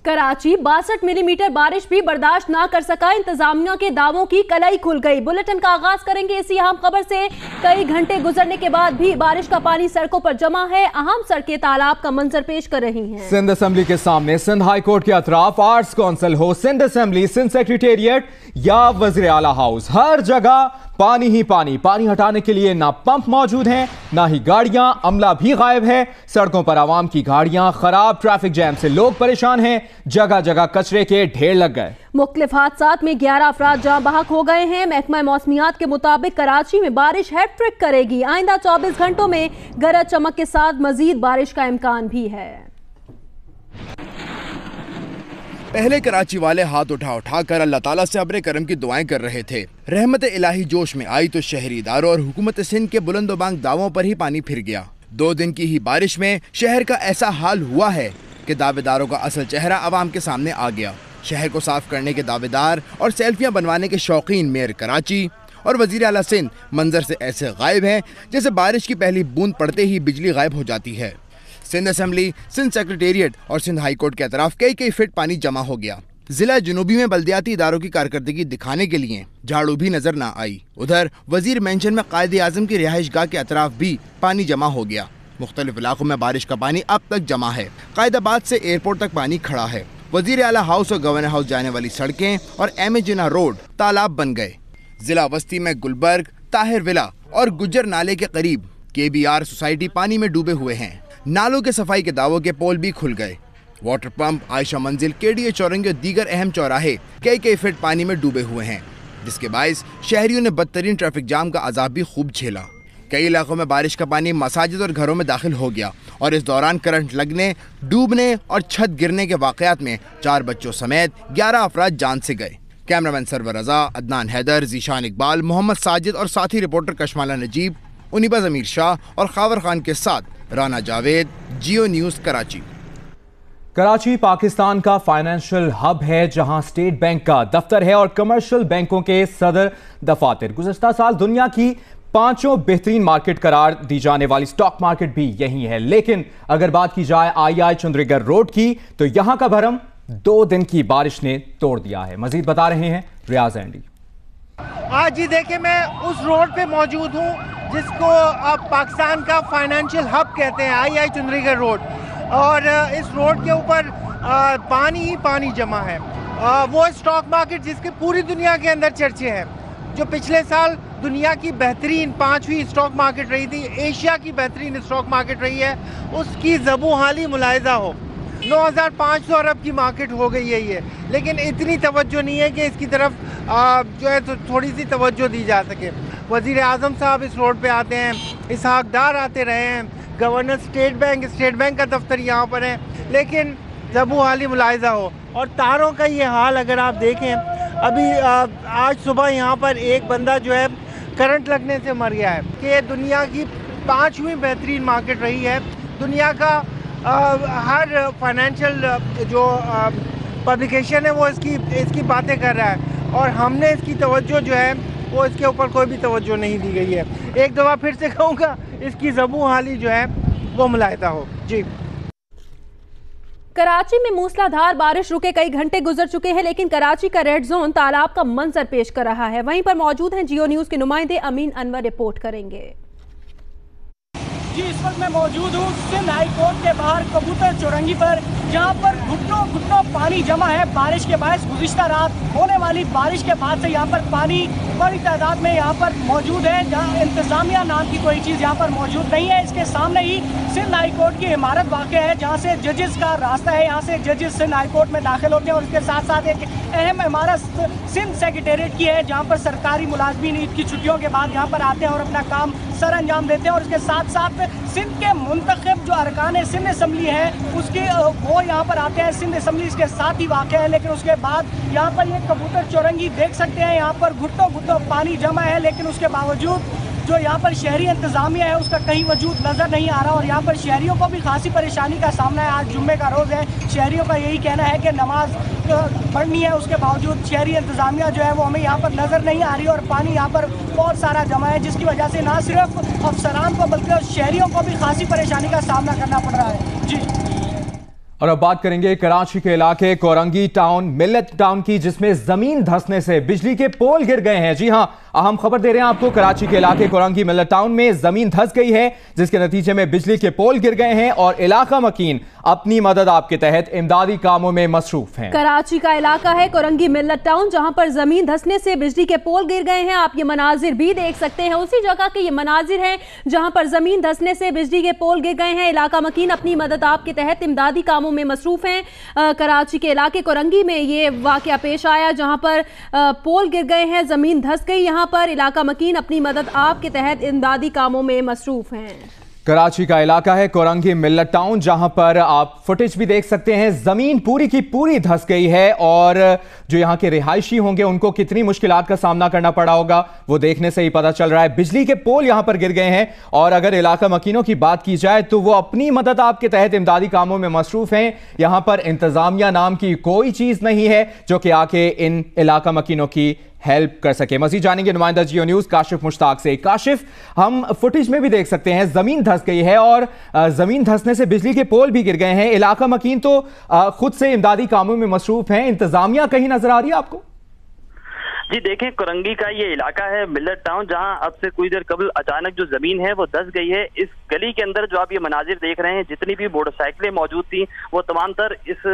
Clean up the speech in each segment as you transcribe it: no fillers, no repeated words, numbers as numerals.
Karachi 62 millimetre बारिश भी बर्दाश्त ना कर सका। इंतजामिया के दावों की कलई खुल गई। बुलेटिन का आगाज करेंगे इसी अहम खबर से। कई घंटे गुजरने के बाद भी बारिश का पानी सड़कों पर जमा है। अहम सड़कें तालाब का मंजर पेश कर रही हैं। सिंध असेंबली के सामने, सिंध हाई कोर्ट के अतराफ, आर्ट्स काउंसिल हो, सिंध असेंबली, सिंध सेक्रेटेरिएट या वज़ीर आला हाउस, हर जगह पानी ही पानी। पानी हटाने के लिए ना पंप मौजूद हैं, ना ही गाड़ियां। अमला भी गायब है। सड़कों पर आवाम की गाड़ियां खराब, ट्रैफिक जैम से लोग परेशान हैं। जगह जगह कचरे के ढेर लग गए। मुख्तलिफ हादसात में 11 अफराद जाँ बहक हो गए हैं। महकमा मौसमियात के मुताबिक कराची में बारिश हैट्रिक करेगी। आइंदा 24 घंटों में गरज चमक के साथ मजीद बारिश का इम्कान भी है। पहले कराची वाले हाथ उठा उठा कर अल्लाह ताला से अब्र करम की दुआएं कर रहे थे। रहमत इलाही जोश में आई तो शहरी इदारों और हुकूमत सिंध के बुलंदोबांग दावों पर ही पानी फिर गया। 2 दिन की ही बारिश में शहर का ऐसा हाल हुआ है कि दावेदारों का असल चेहरा आवाम के सामने आ गया। शहर को साफ करने के दावेदार और सेल्फियां बनवाने के शौकीन मेयर कराची और वजीर आला सिंध मंजर से ऐसे गायब हैं जैसे बारिश की पहली बूंद पड़ते ही बिजली गायब हो जाती है। सिंध असेंबली, सिंध सेक्रेटेरिएट और सिंध हाई कोर्ट के अतराफ कई फीट पानी जमा हो गया। जिला जुनूबी में बल्दियाती इदारों की कारकर्दगी दिखाने के लिए झाड़ू भी नजर न आई। उधर वजीर मेंशन में कायदे आजम की रिहाइश गाह के अतराफ भी पानी जमा हो गया। मुख्तलिफ इलाकों में बारिश का पानी अब तक जमा है। कायदाबाद से एयरपोर्ट तक पानी खड़ा है। वजीर आला हाउस और गवर्नर हाउस जाने वाली सड़कें और एम ए जिना रोड तालाब बन गए। जिला वस्ती में गुलबर्ग, ताहिर विला और गुज्जर नाले के करीब KBR सोसाइटी पानी में डूबे हुए हैं। नालों के सफाई के दावों के पोल भी खुल गए। वाटर पंप, आयशा मंजिल, KDA चौरंगी और दीगर अहम चौराहे कई फीट पानी में डूबे हुए हैं, जिसके बायस शहरियों ने बदतरीन ट्रैफिक जाम का अजाब भी खूब झेला। कई इलाकों में बारिश का पानी मसाजिद और घरों में दाखिल हो गया और इस दौरान करंट लगने, डूबने और छत गिरने के वाकयात में 4 बच्चों समेत 11 अफराद जान से गए। कैमरामैन सरवर रजा, अदनान हैदर, जीशान इकबाल, मोहम्मद साजिद और साथी रिपोर्टर कशमाला नजीब, उनिबा जमीर शाह और खावर खान के साथ राना जावेद, जियो न्यूज़ कराची। कराची पाकिस्तान का फाइनेंशियल हब है, जहां स्टेट बैंक का दफ्तर है और कमर्शियल बैंकों के सदर दफातर। गुज़श्ता साल दुनिया की 5 बेहतरीन मार्केट करार दी जाने वाली स्टॉक मार्केट भी यही है। लेकिन अगर बात की जाए II चंद्रीगढ़ रोड की, तो यहां का भरम 2 दिन की बारिश ने तोड़ दिया है। मजीद बता रहे हैं रियाज एंडी। आज जी देखिए, मैं उस रोड पे मौजूद हूँ जिसको अब पाकिस्तान का फाइनेंशियल हब कहते हैं, II चंद्रीगढ़ रोड। और इस रोड के ऊपर पानी ही पानी जमा है। वो स्टॉक मार्केट जिसके पूरी दुनिया के अंदर चर्चे हैं, जो पिछले साल दुनिया की बेहतरीन 5वीं स्टॉक मार्केट रही थी, एशिया की बेहतरीन स्टॉक मार्केट रही है, उसकी ज़बूहाली मुलाहिज़ा हो। 9500 अरब की मार्केट हो गई है ये, लेकिन इतनी तवज्जो नहीं है कि इसकी तरफ जो है तो थोड़ी सी तवज्जो दी जा सके। वज़ीर आज़म साहब इस रोड पे आते हैं, इसहाक डार आते रहे हैं, गवर्नर स्टेट बैंक का दफ्तर यहाँ पर है, लेकिन ज़बूहाली मुलाहिज़ा हो। और तारों का ये हाल अगर आप देखें, अभी आज सुबह यहाँ पर एक बंदा जो है करंट लगने से मर गया है। कि दुनिया की 5वीं बेहतरीन मार्केट रही है। दुनिया का हर फाइनेंशियल जो पब्लिकेशन है वो इसकी बातें कर रहा है, और हमने इसकी तवज्जो जो है वो इसके ऊपर कोई भी तवज्जो नहीं दी गई है। एक दफ़ा फिर से कहूँगा, इसकी ज़बूहाली जो है वो मुलाहिदा हो। जी, कराची में मूसलाधार बारिश रुके कई घंटे गुजर चुके हैं, लेकिन कराची का रेड जोन तालाब का मंजर पेश कर रहा है। वहीं पर मौजूद हैं जियो न्यूज़ के नुमाइंदे अमीन अनवर, रिपोर्ट करेंगे। जी, इस वक्त मैं मौजूद हूँ सिंध हाई कोर्ट के बाहर कबूतर चौरंगी पर, जहाँ पर घुटनों पानी जमा है। बारिश के बायस गुज़िश्ता रात होने वाली बारिश के बाद से यहाँ पर पानी बड़ी तादाद में यहाँ पर मौजूद है। जहाँ इंतज़ामिया नाम की कोई चीज़ यहाँ पर मौजूद नहीं है। इसके सामने ही सिंध हाई कोर्ट की इमारत वाक़या है, जहाँ से जजेस का रास्ता है। यहाँ से जजेस सिंध हाई कोर्ट में दाखिल होते हैं, और इसके साथ साथ एक अहम इमारत सिंध सेक्रेटेरिएट की है, जहाँ पर सरकारी मुलाजमीन ईद की छुट्टियों के बाद यहाँ पर आते हैं और अपना काम सर अंजाम देते हैं। और इसके साथ साथ सिंध के मुंतखब जो अरकान सिंध असम्बली है, उसके वो यहाँ पर आते हैं। सिंध असम्बली इसके साथ ही वाक़ है, लेकिन उसके बाद यहाँ पर ये कबूतर चौरंगी देख सकते हैं, यहाँ पर घुटनों पानी जमा है, लेकिन उसके बावजूद जो यहाँ पर शहरी इंतज़ामिया है उसका कहीं वजूद नज़र नहीं आ रहा। और यहाँ पर शहरियों को भी खासी परेशानी का सामना है। आज जुम्मे का रोज़ है, शहरियों का यही कहना है कि नमाज पढ़नी है, उसके बावजूद शहरी इंतज़ामिया जो है वो हमें यहाँ पर नज़र नहीं आ रही, और पानी यहाँ पर बहुत सारा जमा है, जिसकी वजह से ना सिर्फ अफसरान को बल्कि शहरियों को भी खासी परेशानी का सामना करना पड़ रहा है। जी, और अब बात करेंगे कराची के इलाके कोरंगी टाउन मिल्लत टाउन की, जिसमें जमीन धंसने से बिजली के पोल गिर गए हैं। जी हां, अहम खबर दे रहे हैं आपको। कराची के इलाके कोरंगी मिल्लत टाउन में जमीन धंस गई है, जिसके नतीजे में बिजली के पोल गिर गए हैं और इलाका मकीन अपनी मदद आपके तहत इमदादी कामों में मसरूफ हैं। कराची का इलाका है कोरंगी मिल्लत टाउन, जहां पर जमीन धंसने से बिजली के पोल गिर गए हैं। आप ये मनाजिर भी देख सकते हैं, उसी जगह के ये मनाजिर हैं जहां पर जमीन धंसने से बिजली के पोल गिर गए हैं। इलाका मकीन अपनी मदद आपके तहत इमदादी कामों में मसरूफ हैं। कराची के इलाके कोरंगी में ये वाकया पेश आया, जहां पर पोल गिर गए हैं, जमीन धंस गई। यहां पर इलाका मकीन अपनी मदद आपके तहत इमदादी कामों में मसरूफ हैं। कराची का इलाका है कोरंगी मिल्लत टाउन, जहां पर आप फुटेज भी देख सकते हैं। जमीन पूरी की पूरी धंस गई है और जो यहां के रिहायशी होंगे उनको कितनी मुश्किलात का सामना करना पड़ा होगा वो देखने से ही पता चल रहा है। बिजली के पोल यहां पर गिर गए हैं और अगर इलाका मकीनों की बात की जाए तो वो अपनी मदद आपके तहत इमदादी कामों में मसरूफ हैं। यहां पर इंतजामिया नाम की कोई चीज नहीं है जो कि आके इन इलाका मकीनों की हेल्प कर सके। मजीद जानेंगे नुमाइंदा जियो न्यूज काशिफ मुश्ताक से। काशिफ, हम फुटेज में भी देख सकते हैं जमीन धंस गई है और जमीन धंसने से बिजली के पोल भी गिर गए हैं। इलाका मकीन तो खुद से इमदादी कामों में मसरूफ हैं, इंतजामिया कहीं नजर आ रही है आपको? जी देखें, कोरंगी का ये इलाका है मिल्लत टाउन, जहां अब से कुछ देर कबल अचानक जो जमीन है वो धंस गई है। इस गली के अंदर जो आप ये मनाजिर देख रहे हैं, जितनी भी मोटरसाइकिलें मौजूद थी वो तमाम तर इस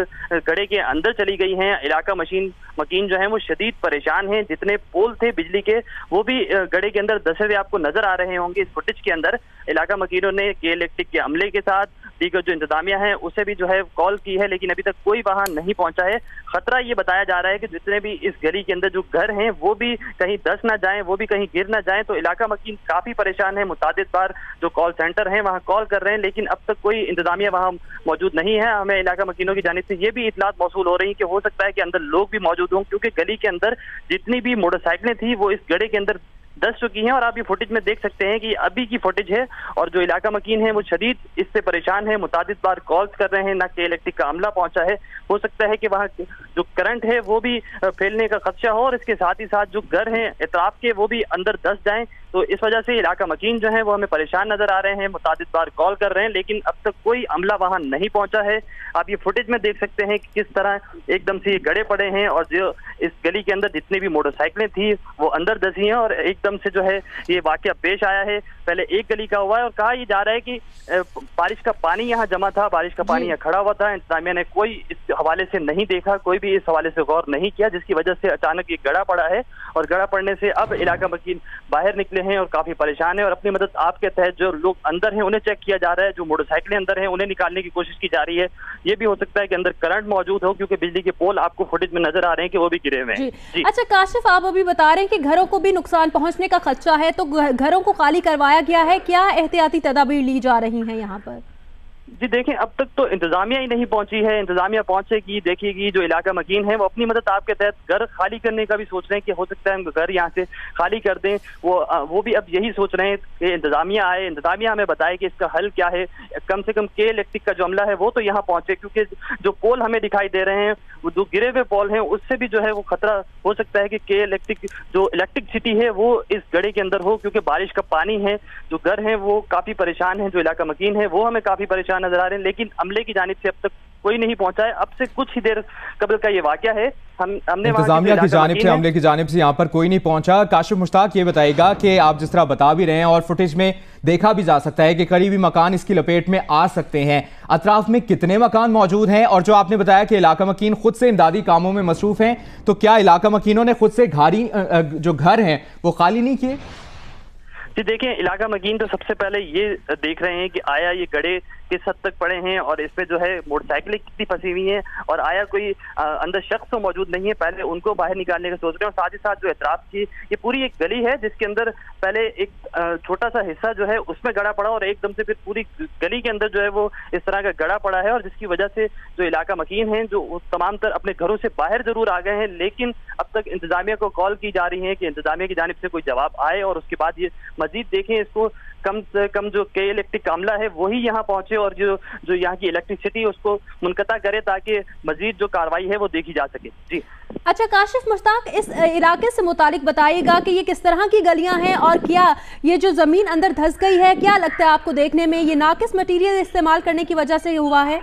गड़े के अंदर चली गई हैं। इलाका मकीन जो है वो शदीद परेशान हैं। जितने पोल थे बिजली के वो भी गड़े के अंदर धंसे हुए आपको नजर आ रहे होंगे इस फुटेज के अंदर। इलाका मकीनों ने के इलेक्ट्रिक के अमले के साथ दीगर जो इंतजामिया है उसे भी जो है कॉल की है, लेकिन अभी तक कोई वहां नहीं पहुंचा है। खतरा ये बताया जा रहा है कि जितने भी इस गली के अंदर जो घर हैं वो भी कहीं धंस ना जाएं, वो भी कहीं गिर ना जाएं। तो इलाका मकीन काफी परेशान है। मुतादिद बार जो कॉल सेंटर हैं वहां कॉल कर रहे हैं, लेकिन अब तक कोई इंतजामिया वहां मौजूद नहीं है। हमें इलाका मकीनों की जानिब से ये भी इतलात मौसूल हो रही है कि हो सकता है कि अंदर लोग भी मौजूद हों, क्योंकि गली के अंदर जितनी भी मोटरसाइकिलें थी वो इस गड़े के अंदर धंस चुकी हैं। और आप ये फुटेज में देख सकते हैं कि अभी की फुटेज है और जो इलाका मकीन है वो शदीद इससे परेशान है। मुतादिद बार कॉल्स कर रहे हैं, ना के इलेक्ट्रिक का अमला पहुंचा है। हो सकता है कि वहाँ जो करंट है वो भी फैलने का खदशा हो और इसके साथ ही साथ जो घर हैं इतराफ के वो भी अंदर धंस जाएं। तो इस वजह से इलाका मकीन जो है वो हमें परेशान नजर आ रहे हैं, मुतादिद बार कॉल कर रहे हैं, लेकिन अब तक कोई अमला वहां नहीं पहुंचा है। आप ये फुटेज में देख सकते हैं कि किस तरह एकदम से ये गड़े पड़े हैं और जो इस गली के अंदर जितनी भी मोटरसाइकिलें थी वो अंदर धंसी हैं और एकदम से जो है ये वाकया पेश आया है। पहले एक गली का हुआ है और कहा यह जा रहा है कि बारिश का पानी यहाँ जमा था, बारिश का पानी यहाँ खड़ा हुआ था। इंतजामिया ने कोई इस हवाले से नहीं देखा, कोई भी इस हवाले से गौर नहीं किया, जिसकी वजह से अचानक ये गड़ा पड़ा है। और गड़ा पड़ने से अब इलाका मकीन बाहर निकले हैं और काफी परेशान है और अपनी मदद आपके तहत जो लोग अंदर हैं उन्हें चेक किया जा रहा है, जो मोटरसाइकिलें अंदर हैं उन्हें निकालने की कोशिश की जा रही है। ये भी हो सकता है कि अंदर करंट मौजूद हो, क्योंकि बिजली के पोल आपको फुटेज में नजर आ रहे हैं कि वो भी गिरे हुए हैं। जी। अच्छा काशिफ, आप अभी बता रहे हैं कि घरों को भी नुकसान पहुंचने का खदशा है, तो घरों को खाली करवाया गया है, क्या एहतियाती तदाबीर ली जा रही हैं यहाँ पर? जी देखें, अब तक तो इंतजामिया ही नहीं पहुंची है। इंतजामिया पहुंचेगी, देखेगी। जो इलाका मकीन है वो अपनी मदद आपके तहत घर खाली करने का भी सोच रहे हैं कि हो सकता है हम घर यहाँ से खाली कर दें। वो भी अब यही सोच रहे हैं कि इंतजामिया आए, इंतजामिया हमें बताए कि इसका हल क्या है। कम से कम के इलेक्ट्रिक का जो अमला है वो तो यहाँ पहुंचे, क्योंकि जो पोल हमें दिखाई दे रहे हैं वो जो गिरे हुए पोल हैं उससे भी जो है वो खतरा हो सकता है कि के इलेक्ट्रिक जो इलेक्ट्रिसिटी है वो इस गड़े के अंदर हो, क्योंकि बारिश का पानी है। जो घर हैं वो काफी परेशान है, जो इलाका मकीन है वो हमें काफी परेशान नजर आ रहे हैं, लेकिन अमले की जानिब से अब तक कोई नहीं पहुंचा है। अब से कुछ ही देर कबल का ये वाकया है। हमने इंतजामिया की जानिब से, अमले की जानिब से यहाँ पर कोई नहीं पहुंचा। काशिफ मुश्ताक, ये बताइएगा कि आप जिस तरह बता भी रहे हैं और फुटेज में देखा भी जा सकता है कि करीबी मकान इसकी लपेट में आ सकते हैं, अतराफ में कितने मकान मौजूद हैं? और जो आपने बताया कि इलाका मकीन खुद से इमदादी कामों में मसरूफ हैं, तो क्या इलाका मकीनों ने खुद से जो घर हैं वो खाली नहीं किए? जी देखें, इलाका मकीन तो सबसे पहले ये देख रहे हैं कि आया ये गड़े किस हद तक पड़े हैं और इसमें जो है मोटरसाइकिलें कितनी फंसी हुई हैं और आया कोई अंदर शख्स तो मौजूद नहीं है। पहले उनको बाहर निकालने का सोच रहे हैं और साथ ही साथ जो एतराफ की ये पूरी एक गली है जिसके अंदर पहले एक छोटा सा हिस्सा जो है उसमें गड़ा पड़ा और एकदम से फिर पूरी गली के अंदर जो है वो इस तरह का गड़ा पड़ा है, और जिसकी वजह से जो इलाका मकीन हैं जो तमाम तर अपने घरों से बाहर जरूर आ गए हैं, लेकिन अब तक इंतजामिया को कॉल की जा रही है कि इंतजामिया की जानिब से कोई जवाब आए और उसके बाद ये मजीद देखें इसको। कम से कम जो के इलेक्ट्रिक अमला है वही यहाँ पहुंचे और जो यहाँ की इलेक्ट्रिसिटी उसको मुनक़ता करे ताकि मजीद जो कार्रवाई है वो देखी जा सके। जी अच्छा काशिफ मुश्ताक, इस इलाके से मुतालिक बताइएगा कि ये किस तरह की गलियां हैं और क्या ये जो जमीन अंदर धंस गई है, क्या लगता है आपको देखने में ये नाकिस मटीरियल इस्तेमाल करने की वजह से हुआ है?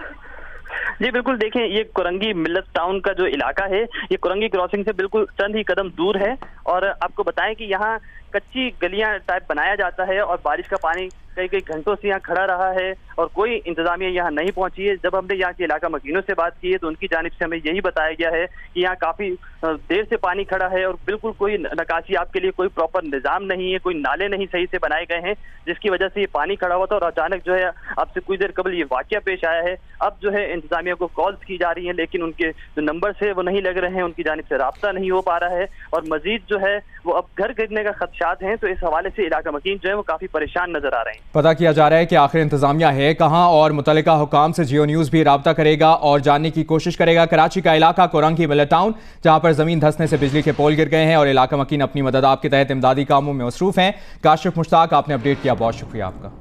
जी बिल्कुल, देखें ये कोरंगी मिल्लत टाउन का जो इलाका है ये कोरंगी क्रॉसिंग से बिल्कुल चंद ही कदम दूर है और आपको बताएं कि यहाँ कच्ची गलियां टाइप बनाया जाता है और बारिश का पानी कई कई घंटों से यहाँ खड़ा रहा है और कोई इंतजामिया यहाँ नहीं पहुंची है। जब हमने यहाँ के इलाका मकीनों से बात की है तो उनकी जानिब से हमें यही बताया गया है कि यहाँ काफी देर से पानी खड़ा है और बिल्कुल कोई नकाशी आपके लिए कोई प्रॉपर निजाम नहीं है, कोई नाले नहीं सही से बनाए गए हैं जिसकी वजह से ये पानी खड़ा हुआ था और अचानक जो है अब से कुछ देर कबल ये वाकया पेश आया है। अब जो है इंतजामिया को कॉल्स की जा रही है लेकिन उनके जो नंबर्स है वो नहीं लग रहे हैं, उनकी जानिब से राब्ता नहीं हो पा रहा है और मजीद जो है वो अब घर गिरने का खदशात हैं। तो इस हवाले से इलाका मकीन जो है वो काफी परेशान नजर आ रहे हैं। पता किया जा रहा है कि आखिर इंतजामिया है कहां और मुतल्लिका हुकाम से जियो न्यूज भी राब्ता करेगा और जानने की कोशिश करेगा। कराची का इलाका कोरंगी मिल्लत टाउन जहां पर जमीन धंसने से बिजली के पोल गिर गए हैं और इलाका मकीन अपनी मदद आपके तहत इमदादी कामों में मसरूफ हैं। काशिफ मुश्ताक, आपने अपडेट किया, बहुत शुक्रिया आपका।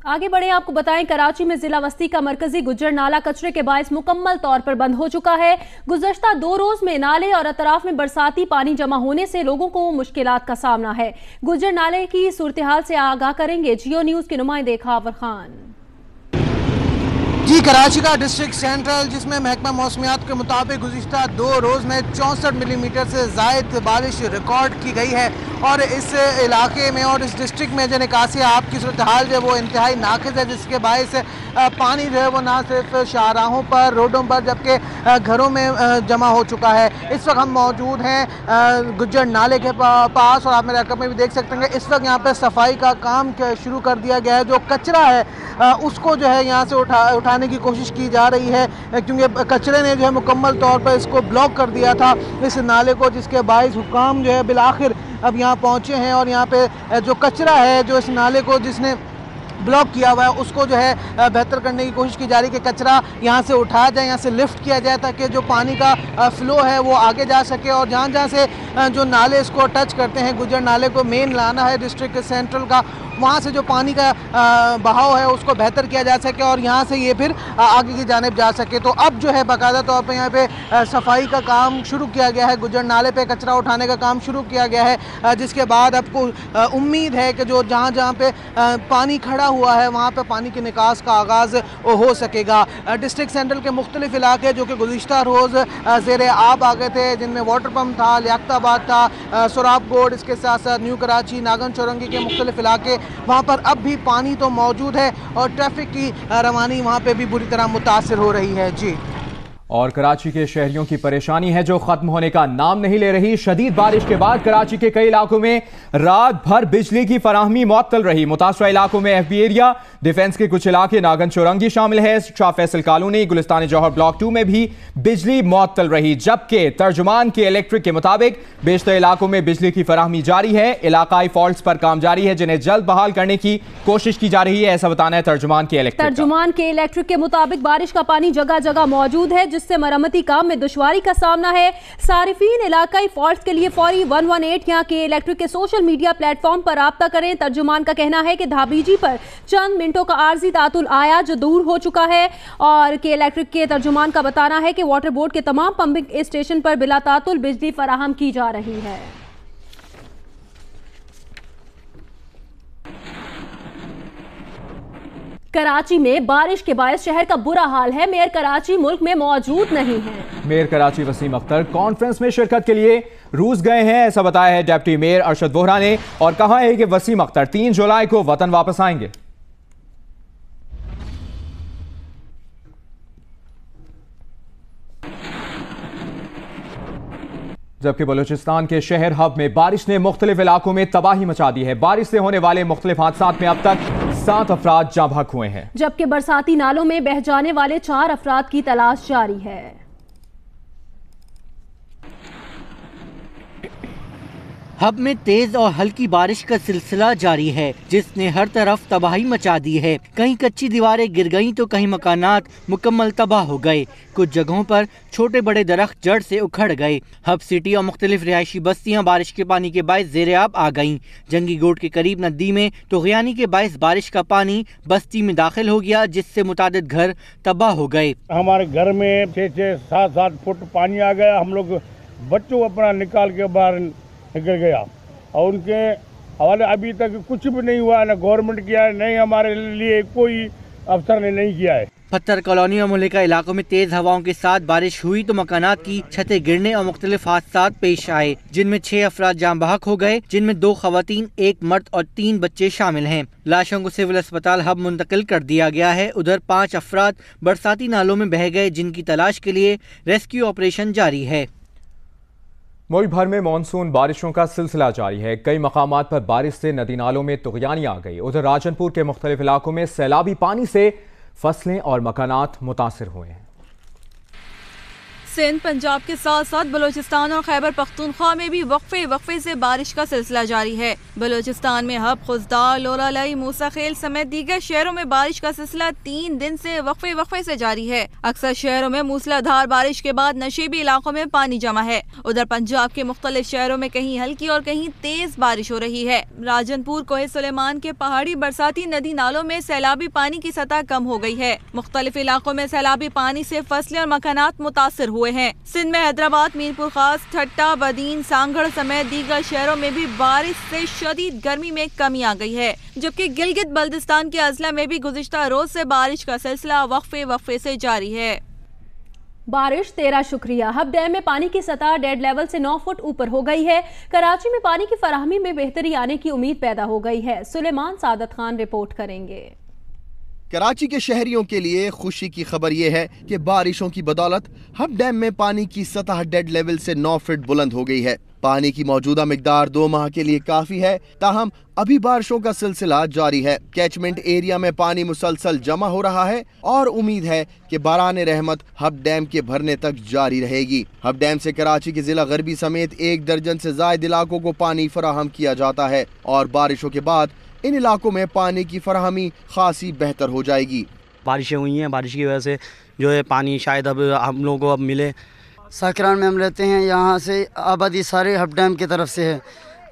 आगे बढ़े, आपको बताएं कराची में जिला वस्ती का मरकजी गुज्जर नाला कचरे के बायस मुकम्मल तौर पर बंद हो चुका है। गुज़श्ता 2 रोज में नाले और अतराफ में बरसाती पानी जमा होने से लोगों को मुश्किलात का सामना है। गुज्जर नाले की सूरत हाल से आगाह करेंगे जियो न्यूज के नुमाइंदे खावर खान। जी, कराची का डिस्ट्रिक्ट सेंट्रल जिसमें महकमा मौसमियात के मुताबिक गुज़िश्ता 2 रोज़ में 64 मिलीमीटर से ज़ायद बारिश रिकॉर्ड की गई है और इस इलाके में और इस डिस्ट्रिक्ट में जो निकासी आपकी सूरत हाल जो है वो इंतहाई नाक़िस है, जिसके बायस पानी जो है वो ना सिर्फ शाहराहों पर, रोडों पर जबकि घरों में जमा हो चुका है। इस वक्त हम मौजूद हैं गुज्जर नाले के पास और आप मेरे रकम में भी देख सकते हैं इस वक्त यहाँ पर सफाई का काम शुरू कर दिया गया है। जो कचरा है उसको जो है यहाँ से उठाने की कोशिश की जा रही है क्योंकि कचरे ने जो है मुकम्मल तौर पर इसको ब्लॉक कर दिया था इस नाले को, जिसके बायस हुकाम जो है बिलाखिर अब यहाँ पहुँचे हैं और यहाँ पे जो कचरा है जो इस नाले को जिसने ब्लॉक किया हुआ है उसको जो है बेहतर करने की कोशिश की जा रही है कि कचरा यहाँ से उठाया जाए, यहाँ से लिफ्ट किया जाए ताकि जो पानी का फ़्लो है वो आगे जा सके और जहाँ जहाँ से जो नाले इसको टच करते हैं, गुज्जर नाले को मेन लाना है डिस्ट्रिक्ट सेंट्रल का, वहाँ से जो पानी का बहाव है उसको बेहतर किया जा सके और यहाँ से ये फिर आगे की जानिब जा सके। तो अब जो है बाकायदा तौर पर यहाँ पे सफाई का काम शुरू किया गया है, गुज्जर नाले पे कचरा उठाने का काम शुरू किया गया है, जिसके बाद आपको उम्मीद है कि जो जहाँ जहाँ पे पानी खड़ा हुआ है वहाँ पे पानी के निकास का आगाज़ हो सकेगा। डिस्ट्रिक्ट सेंट्रल के मुख्तलिफ इलाके जो कि गुज़िश्ता रोज़ ज़ेरे आब आ गए थे, जिनमें वाटर पम्प था, लियाकताबाद था, सुराब गोड, इसके साथ साथ न्यू कराची, नागन चौरंगी के मुख्तलिफ इलाके, वहाँ पर अब भी पानी तो मौजूद है और ट्रैफिक की रवानी वहाँ पे भी बुरी तरह मुतासिर हो रही है। जी, और कराची के शहरियों की परेशानी है जो खत्म होने का नाम नहीं ले रही। शदीद बारिश के बाद कराची के कई इलाकों में रात भर बिजली की फराहमी मुअत्तल रही। मुतासरा इलाकों में एफबी एरिया, डिफेंस के कुछ इलाके, नागन चौरंगी शामिल है। शाह फैसल कॉलोनी, गुलिस्तान जौहर ब्लॉक 2 में भी बिजली मुअत्तल रही, जबकि तर्जुमान के इलेक्ट्रिक के मुताबिक बेशतर इलाकों में बिजली की फराहमी जारी है। इलाकाई फॉल्ट्स पर काम जारी है जिन्हें जल्द बहाल करने की कोशिश की जा रही है, ऐसा बताना है तर्जुमान के इलेक्ट्रिक के मुताबिक बारिश का पानी जगह जगह मौजूद है जिससे मरम्मती काम में दुश्वारी का सामना है। सारिफीन इलाकाई फॉल्ट्स के लिए फौरी 118 यहाँ के इलेक्ट्रिक के सोशल मीडिया प्लेटफॉर्म पर राब्ता करें। तर्जुमान का कहना है कि धाबीजी पर चंद मिनटों का आर्जी तातुल आया जो दूर हो चुका है और के इलेक्ट्रिक के तर्जुमान का बताना है कि वाटर बोर्ड के तमाम पंपिंग स्टेशन पर बिला तातुल बिजली फराहम की जा रही है। कराची में बारिश के बायस शहर का बुरा हाल है। मेयर कराची मुल्क में मौजूद नहीं है। मेयर कराची वसीम अख्तर कॉन्फ्रेंस में शिरकत के लिए रूस गए हैं, ऐसा बताया है डिप्टी मेयर अरशद वोहरा ने और कहा है कि वसीम अख्तर 3 जुलाई को वतन वापस आएंगे। जबकि बलूचिस्तान के शहर हब में बारिश ने मुख्तलिफ इलाकों में तबाही मचा दी है। बारिश से होने वाले मुख्तलिफ हादसात में अब तक 7 अफराद जाँ बहक हुए हैं, जबकि बरसाती नालों में बह जाने वाले 4 अफराद की तलाश जारी है। हब में तेज और हल्की बारिश का सिलसिला जारी है जिसने हर तरफ तबाही मचा दी है। कहीं कच्ची दीवारें गिर गईं तो कहीं मकानात मुकम्मल तबाह हो गए। कुछ जगहों पर छोटे बड़े दरख्त जड़ से उखड़ गए। हब सिटी और मुख्तलिफ रिहायशी बस्तियां बारिश के पानी के बायस ज़ेरे आब आ गईं। जंगी गोड के करीब नदी में तो ग़यानी के बायस बारिश का पानी बस्ती में दाखिल हो गया जिससे मुतादिद घर तबाह हो गए। हमारे घर में 6-7 फुट पानी आ गया। हम लोग बच्चों अपना निकाल के बाहर निकल गया और उनके हमारे अभी तक कुछ भी नहीं हुआ, ना गवर्नमेंट किया है, नहीं हमारे लिए कोई अफसर ने नहीं किया है। पत्थर कॉलोनी और मुहल्लिका इलाकों में तेज हवाओं के साथ बारिश हुई तो मकानात की छतें गिरने और मुख्तलिफ हादसात पेश आए, जिनमें 6 अफराद जान बहक हो गए, जिनमें 2 खवातीन, 1 मर्द और 3 बच्चे शामिल हैं। लाशों को सिविल अस्पताल हब मुंतकिल कर दिया गया है। उधर 5 अफराद बरसाती नालों में बह गए, जिनकी तलाश के लिए रेस्क्यू ऑपरेशन जारी है। मुल्क भर में मानसून बारिशों का सिलसिला जारी है। कई मकामात पर बारिश से नदी नालों में तुग़यानी आ गई। उधर राजनपुर के मुख्तलिफ इलाकों में सैलाबी पानी से फसलें और मकानात मुतासिर हुए हैं। सिंध, पंजाब के साथ साथ बलूचिस्तान और खैबर पख्तूनख्वा में भी वक्फे से बारिश का सिलसिला जारी है। बलूचिस्तान में हब, खुजदार, लोरालाई, मूसाखेल समेत दीगर शहरों में बारिश का सिलसिला 3 दिन से वक्फे से जारी है। अक्सर शहरों में मूसलाधार बारिश के बाद नशीबी इलाकों में पानी जमा है। उधर पंजाब के मुख्तलिफ शहरों में कहीं हल्की और कहीं तेज बारिश हो रही है। राजनपुर, कोहे सुलेमान के पहाड़ी बरसाती नदी नालों में सैलाबी पानी की सतह कम हो गई है। मुख्तलिफ इलाकों में सैलाबी पानी से फसलें और मकानात मुतासिर हुए हैं। सिंध में हैदराबाद, मीरपुर खास, ठट्टा, बदीन, सांगड़ समेत दीगर शहरों में भी बारिश से शदीद गर्मी में कमी आ गई है, जबकि गिलगित बल्दिस्तान के अजला में भी गुज़िश्ता रोज से बारिश का सिलसिला वक्फे से जारी है। बारिश तेरा शुक्रिया। हब डैम में पानी की सतह डेड लेवल से 9 फुट ऊपर हो गई है। कराची में पानी की फराहमी में बेहतरी आने की उम्मीद पैदा हो गई है। सुलेमान सादत खान रिपोर्ट करेंगे। कराची के शहरियों के लिए खुशी की खबर ये है कि बारिशों की बदौलत हब डैम में पानी की सतह डेड लेवल से 9 फीट बुलंद हो गई है। पानी की मौजूदा मिकदार 2 माह के लिए काफी है, ताहम अभी बारिशों का सिलसिला जारी है। कैचमेंट एरिया में पानी मुसलसल जमा हो रहा है और उम्मीद है कि बाराने रहमत हब डैम के भरने तक जारी रहेगी। हब डैम से कराची के जिला गरबी समेत 1 दर्जन से ज्यादा इलाकों को पानी फराहम किया जाता है और बारिशों के बाद इन इलाकों में पानी की फराहमी खासी बेहतर हो जाएगी। बारिशें हुई हैं, बारिश की वजह से जो है पानी शायद अब हम लोगों को अब मिले। साकरान में हम रहते हैं, यहाँ से आबादी सारे हब डैम की तरफ से है।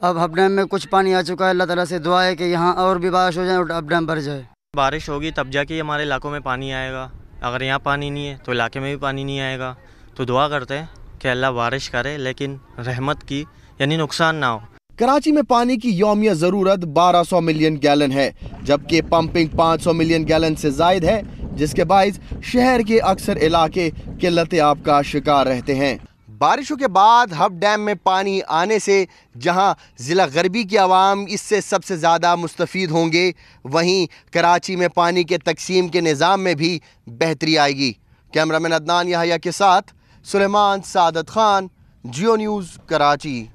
अब हब डैम में कुछ पानी आ चुका है, अल्लाह ताला से दुआ है कि यहाँ और भी बारिश हो जाए और हब डैम भर जाए। बारिश होगी तब जाके हमारे इलाकों में पानी आएगा। अगर यहाँ पानी नहीं है तो इलाके में भी पानी नहीं आएगा। तो दुआ करते हैं कि अल्लाह बारिश करे, लेकिन रहमत की यानी नुकसान ना हो। कराची में पानी की यौमिया ज़रूरत 1200 मिलियन गैलन है, जबकि पंपिंग 500 मिलियन गैलन से जायद है, जिसके बाइस शहर के अक्सर इलाके किल्लत आब का शिकार रहते हैं। बारिशों के बाद हब डैम में पानी आने से जहां ज़िला गरबी की आवाम इससे सबसे ज़्यादा मुस्तफ़ीद होंगे, वहीं कराची में पानी के तकसीम के निज़ाम में भी बेहतरी आएगी। कैमरामैन अदनान याहिया के साथ सुलेमान सादत खान, जियो न्यूज़, कराची।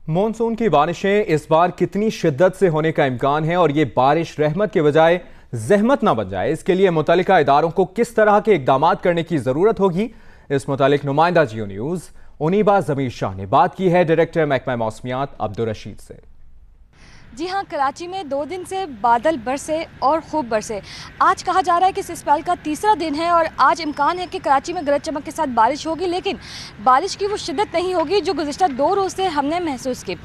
मॉनसून की बारिशें इस बार कितनी शिद्दत से होने का इम्कान है और ये बारिश रहमत के बजाय जहमत ना बन जाए, इसके लिए मुतल्लिका इदारों को किस तरह के इक़दामात करने की ज़रूरत होगी, इस मुतालिक नुमाइंदा जियो न्यूज़ उनीबा ज़मीर शाह ने बात की है डायरेक्टर महकमा मौसमियात अब्दुल रशीद से। जी हाँ, कराची में 2 दिन से बादल बरसे और खूब बरसे। आज कहा जा रहा है कि इस स्पेल का तीसरा दिन है और आज इम्कान है कि कराची में गरज चमक के साथ बारिश होगी, लेकिन बारिश की वो शिद्दत नहीं होगी जो गुज़िश्ता 2 रोज़ से हमने महसूस की।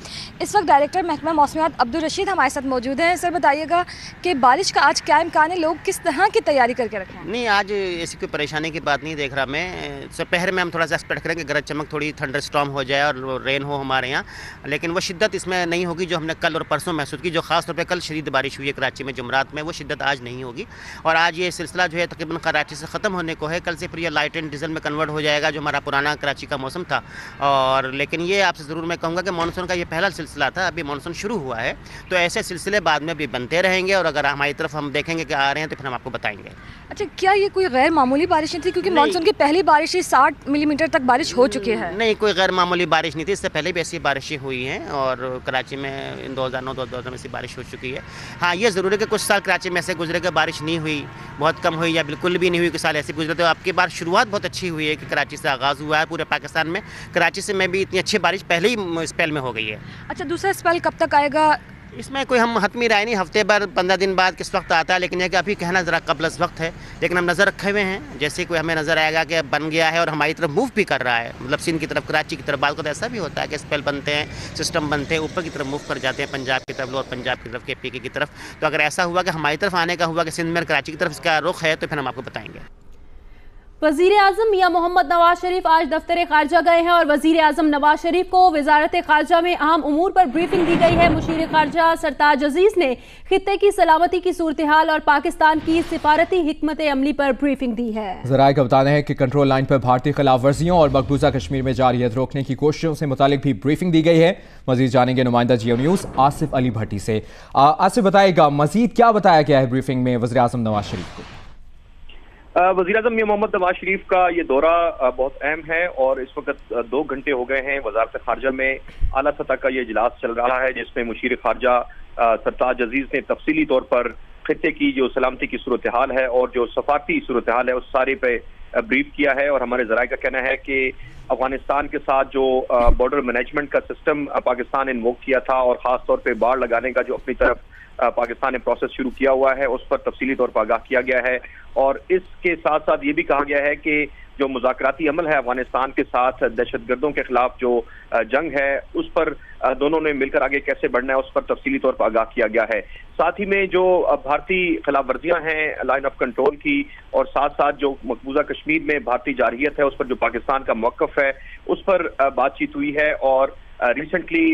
इस वक्त डायरेक्टर महकमा मौसमियात अब्दुल रशीद हमारे साथ मौजूद हैं। सर, बताइएगा कि बारिश का आज क्या इम्कान है, लोग किस तरह की तैयारी करके रखें? नहीं, आज ऐसी कोई परेशानी की बात नहीं देख रहा मैं। दोपहर में हम थोड़ा सा एक्सपेक्ट करेंगे गरज चमक, थोड़ी थंडर स्टॉर्म हो जाए और रेन हो हमारे यहाँ, लेकिन वो शिद्दत इसमें नहीं होगी जो हमने कल और परसों महसूस की। जो खास तौर पे कल शदीद बारिश हुई है कराची में जुमरात में, वो शिद्दत आज नहीं होगी। और आज ये सिलसिला जो है तकरीबन कराची से ख़त्म होने को है। कल से फिर ये लाइट एंड डीजल में कन्वर्ट हो जाएगा, जो हमारा पुराना कराची का मौसम था। और लेकिन ये आपसे ज़रूर मैं कहूँगा कि मानसून का ये पहला सिलसिला था, अभी मानसून शुरू हुआ है, तो ऐसे सिलसिले बाद में भी बनते रहेंगे और अगर हमारी तरफ हम देखेंगे कि आ रहे हैं तो फिर हम आपको बताएंगे। अच्छा, क्या ये कोई गैर मामूली बारिश नहीं थी? क्योंकि मानसून की पहली बारिश ही 60 मिलीमीटर तक बारिश हो चुकी है। नहीं, कोई गैर मामूली बारिश नहीं थी, इससे पहले भी ऐसी बारिशें हुई हैं और कराची में इन 2009-2010 में ऐसी बारिश हो चुकी है। हाँ, ये ज़रूर है कि कुछ साल कराची में ऐसे गुजरे कि बारिश नहीं हुई, बहुत कम हुई या बिल्कुल भी नहीं हुई, कुछ साल ऐसे गुजरे। तो आपकी बार शुरुआत बहुत अच्छी हुई है कि कराची से आगाज़ हुआ है पूरे पाकिस्तान में। कराची से में भी इतनी अच्छी बारिश पहले ही स्पेल में हो गई है। अच्छा, दूसरा स्पेल कब तक आएगा? इसमें कोई हम हतमी राय नहीं, हफ्ते भर 15 दिन बाद किस वक्त आता है, लेकिन यह कि अभी कहना ज़रा कबल वक्त है, लेकिन हम नज़र रखे हुए हैं। जैसे कोई हमें नज़र आएगा कि बन गया है और हमारी तरफ मूव भी कर रहा है, मतलब सिंध की तरफ, कराची की तरफ, बाद को तो ऐसा भी होता है कि स्पेल बनते हैं, सिस्टम बनते हैं, ऊपर की तरफ मूव कर जाते हैं, पंजाब की तरफ और पंजाब की तरफ, KPK की तरफ। तो अगर ऐसा हुआ कि हमारी तरफ आने का हुआ कि सिंध में कराची की तरफ इसका रुख है तो फिर हम आपको बताएंगे। वजीर आजम मियां मोहम्मद नवाज शरीफ आज दफ्तर खारजा गए हैं और वजीर आजम नवाज शरीफ को वजारत खारजा में अहम उमूर पर ब्रीफिंग दी गई है। मुशीर खारजा सरताज अजीज ने खित्ते की सलामती की सूरत हाल और पाकिस्तान की सिफारती हिकमत अमली पर ब्रीफिंग दी है। ज़राए का बताना है कि कंट्रोल लाइन पर भारतीय खिलाफ वर्जियों और मकबूजा कश्मीर में जारी रोकने की कोशिशों से मुतालिक भी ब्रीफिंग दी गई है। मजीद जानेंगे नुमाइंदा जियो न्यूज़ आसिफ अली भट्टी से। आसिफ बताएगा मजीद क्या बताया गया है ब्रीफिंग में वज़ीर आज़म नवाज शरीफ को? वज़ीर आज़म मियां मोहम्मद नवाज शरीफ का ये दौरा बहुत अहम है और इस वक्त 2 घंटे हो गए हैं। वजारत खारजा में आला सतह का ये इजलास चल रहा है जिसमें मुशीर खारजा सरताज अजीज ने तफसीली तौर पर खित्ते की जो सलामती की सूरत हाल है और जो सफारती सूरत हाल है उस सारे पे ब्रीफ किया है। और हमारे ज़राए का कहना है कि अफगानिस्तान के साथ जो बॉर्डर मैनेजमेंट का सिस्टम पाकिस्तान ने इन्वोक किया था और ख़ास तौर पर बाढ़ लगाने का जो अपनी तरफ पाकिस्तान ने प्रोसेस शुरू किया हुआ है उस पर तफसीली तौर पर आगाह किया गया है। और इसके साथ साथ ये भी कहा गया है कि जो मुज़ाकराती अमल है अफगानिस्तान के साथ दहशतगर्दों के खिलाफ जो जंग है उस पर दोनों ने मिलकर आगे कैसे बढ़ना है उस पर तफसीली तौर पर आगाह किया गया है। साथ ही में जो भारतीय खिलाफ वर्जियां हैं लाइन ऑफ कंट्रोल की और साथ साथ जो मकबूजा कश्मीर में भारतीय जारहियत है उस पर जो पाकिस्तान का मौक़िफ़ है उस पर बातचीत हुई है। और रिसेंटली